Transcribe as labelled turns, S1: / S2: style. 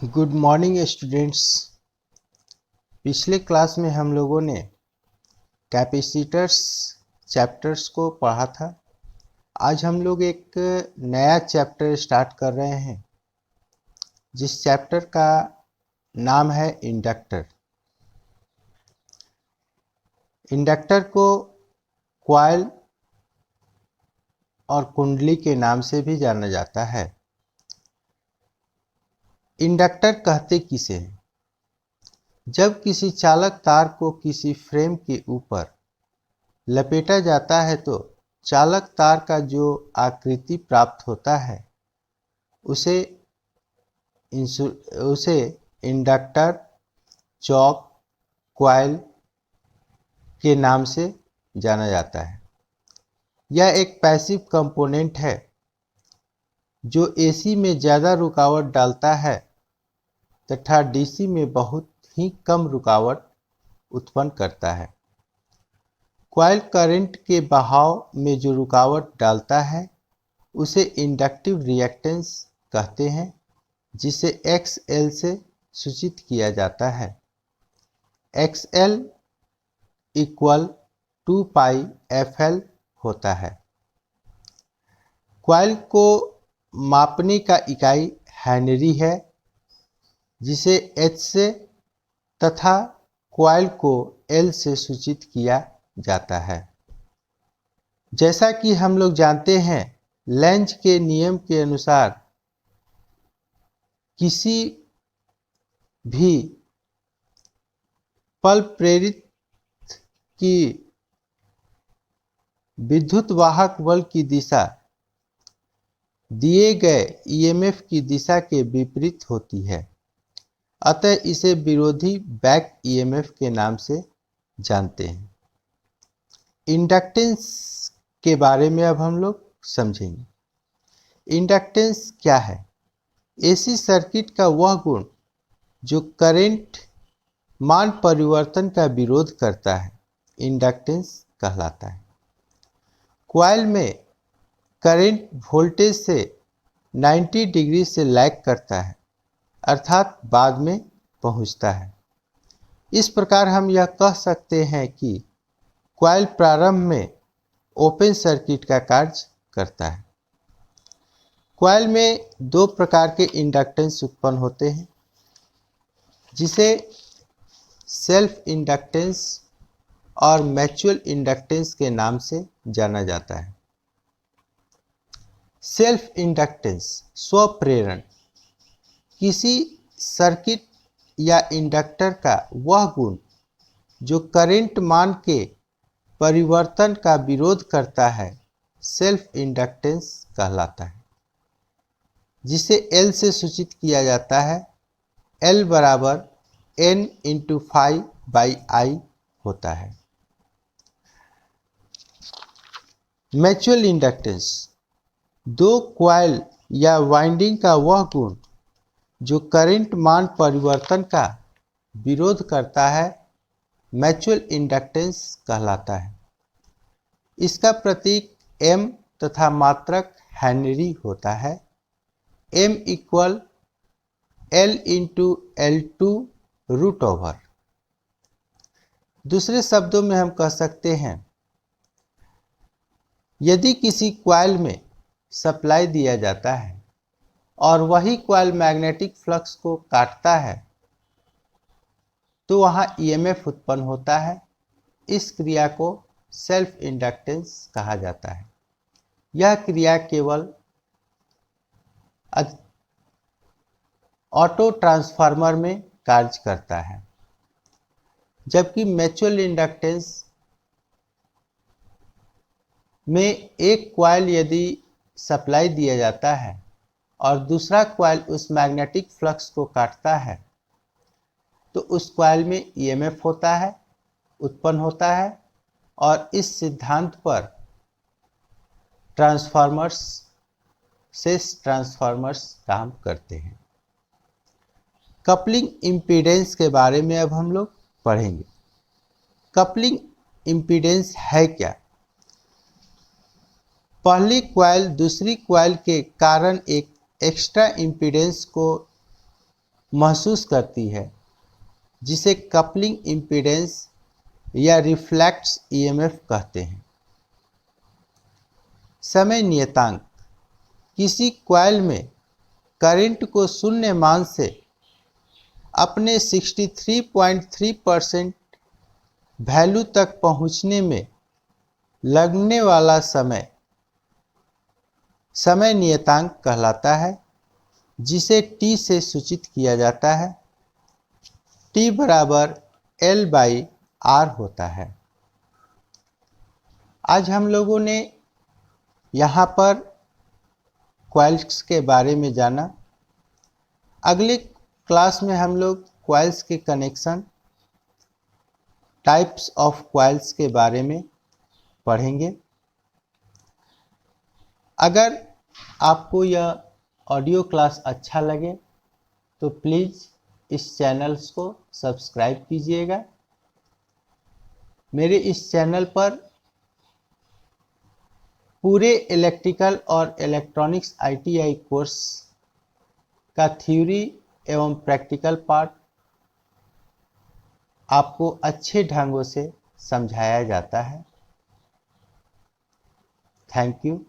S1: Good morning students. पिछले class में हम लोगों ने कैपेसिटर्स चैप्टर्स को पढ़ा था। आज हम लोग एक नया चैप्टर स्टार्ट कर रहे हैं जिस चैप्टर का नाम है इंडक्टर। इंडक्टर को कॉइल और कुंडली के नाम से भी जाना जाता है। इंडक्टर कहते किसे हैं? जब किसी चालक तार को किसी फ्रेम के ऊपर लपेटा जाता है तो चालक तार का जो आकृति प्राप्त होता है उसे इंडक्टर, चौक, कॉइल के नाम से जाना जाता है। यह एक पैसिव कंपोनेंट है जो एसी में ज़्यादा रुकावट डालता है तथा डीसी में बहुत ही कम रुकावट उत्पन्न करता है। कॉइल करंट के बहाव में जो रुकावट डालता है उसे इंडक्टिव रिएक्टेंस कहते हैं, जिसे XL से सूचित किया जाता है। XL इक्वल 2 पाई FL होता है। कॉइल को मापने का इकाई हेनरी है, जिसे H से तथा कॉइल को L से सूचित किया जाता है। जैसा कि हम लोग जानते हैं, लेंज के नियम के अनुसार किसी भी पल प्रेरित की विद्युत वाहक बल की दिशा दिए गए EMF की दिशा के विपरीत होती है, अतः इसे विरोधी बैक EMF के नाम से जानते हैं। इंडक्टेंस के बारे में अब हम लोग समझेंगे। इंडक्टेंस क्या है? एसी सर्किट का वह गुण जो करंट मान परिवर्तन का विरोध करता है, इंडक्टेंस कहलाता है। कॉइल में करंट वोल्टेज से 90 डिग्री से लैग करता है, अर्थात बाद में पहुंचता है। इस प्रकार हम यह कह सकते हैं कि कॉइल प्रारंभ में ओपन सर्किट का कार्य करता है। कॉइल में दो प्रकार के इंडक्टेंस उत्पन्न होते हैं, जिसे सेल्फ इंडक्टेंस और म्यूचुअल इंडक्टेंस के नाम से जाना जाता है। सेल्फ इंडक्टेंस स्वप्रेरण किसी सर्किट या इंडक्टर का वह गुण जो करंट मान के परिवर्तन का विरोध करता है, सेल्फ इंडक्टेंस कहलाता है, जिसे L से सूचित किया जाता है। L बराबर N into phi by I होता है। म्यूचुअल इंडक्टेंस दो कॉइल या वाइंडिंग का वह गुण जो करंट मान परिवर्तन का विरोध करता है, म्यूचुअल इंडक्टेंस कहलाता है। इसका प्रतीक M तथा मात्रक हेनरी होता है। M equal L into L2 root over. दूसरे शब्दों में हम कह सकते हैं, यदि किसी कॉइल में सप्लाई दिया जाता है और वही कॉइल मैग्नेटिक फ्लक्स को काटता है तो वहाँ EMF उत्पन्न होता है। इस क्रिया को सेल्फ इंडक्टेंस कहा जाता है। यह क्रिया केवल ऑटो ट्रांसफार्मर में कार्य करता है, जबकि म्यूचुअल इंडक्टेंस में एक कॉइल यदि सप्लाई दिया जाता है और दूसरा कॉइल उस मैग्नेटिक फ्लक्स को काटता है तो उस कॉइल में EMF उत्पन्न होता है और इस सिद्धांत पर ट्रांसफार्मर्स काम करते हैं। कपलिंग इम्पीडेंस के बारे में अब हम लोग पढ़ेंगे। कपलिंग इम्पीडेंस है क्या? पहली कॉइल दूसरी कॉइल के कारण एक एक्स्ट्रा इम्पीडेंस को महसूस करती है, जिसे कपलिंग इम्पीडेंस या रिफ्लेक्स ईएमएफ कहते हैं। समय नियतांक किसी कॉइल में करंट को शून्य मान से अपने 63.3% वैल्यू तक पहुंचने में लगने वाला समय समय नियतांक कहलाता है, जिसे T से सूचित किया जाता है। T बराबर L/R होता है। आज हम लोगों ने यहाँ पर कॉइल्स के बारे में जाना। अगले क्लास में हम लोग कॉइल्स के कनेक्शन, टाइप्स ऑफ कॉइल्स के बारे में पढ़ेंगे। अगर आपको यह ऑडियो क्लास अच्छा लगे तो प्लीज़ इस चैनल को सब्सक्राइब कीजिएगा। मेरे इस चैनल पर पूरे इलेक्ट्रिकल और इलेक्ट्रॉनिक्स ITI कोर्स का थ्योरी एवं प्रैक्टिकल पार्ट आपको अच्छे ढंगों से समझाया जाता है। Thank you.